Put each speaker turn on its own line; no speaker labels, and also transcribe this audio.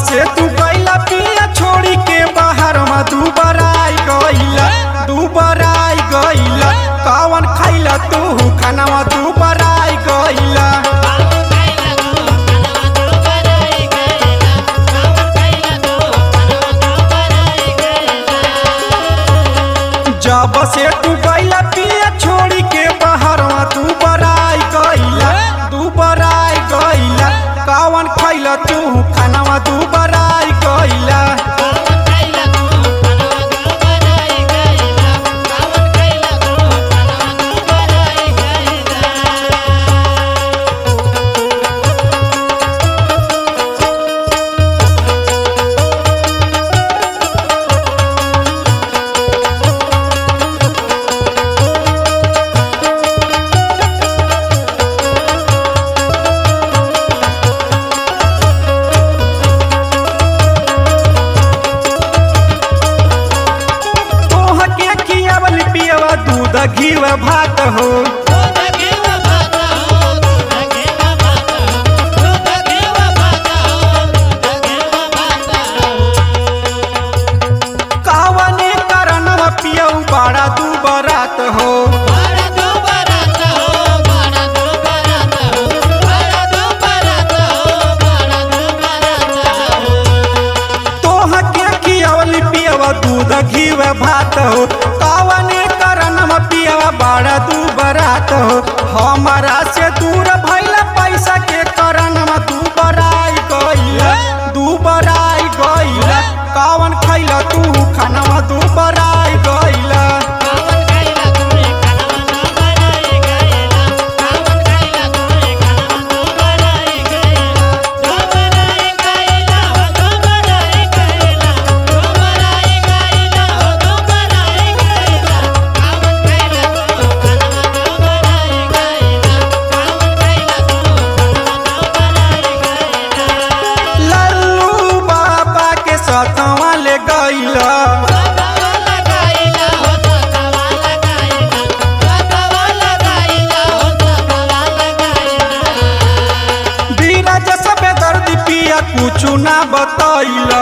से तू गइला पिया छोड़ी के बाहर में दुबारा आई गइला कवन खैला तू खाना में दुबारा आई गइला। जब से तू गइला पिया छोड़ी के बाहर में दुबारा आई गइला कवन खैला तू खाना में दुबारा आई गइला। दूध घीव भात हो कावने कारण पियऊ बड़ा दुबरात हो तोह के खियावली पियवा दूध घीव भात हो कावने पिया बड़ा दुबरात हो हमारा से दूर भइला पैसा के कारण में दुबारा आई गइला कवन खैला तू खाना में दुबारा आई गइला। सतवा ले गइला बीरा जैसा बेदर्दी पिया कुछ ना बतैला।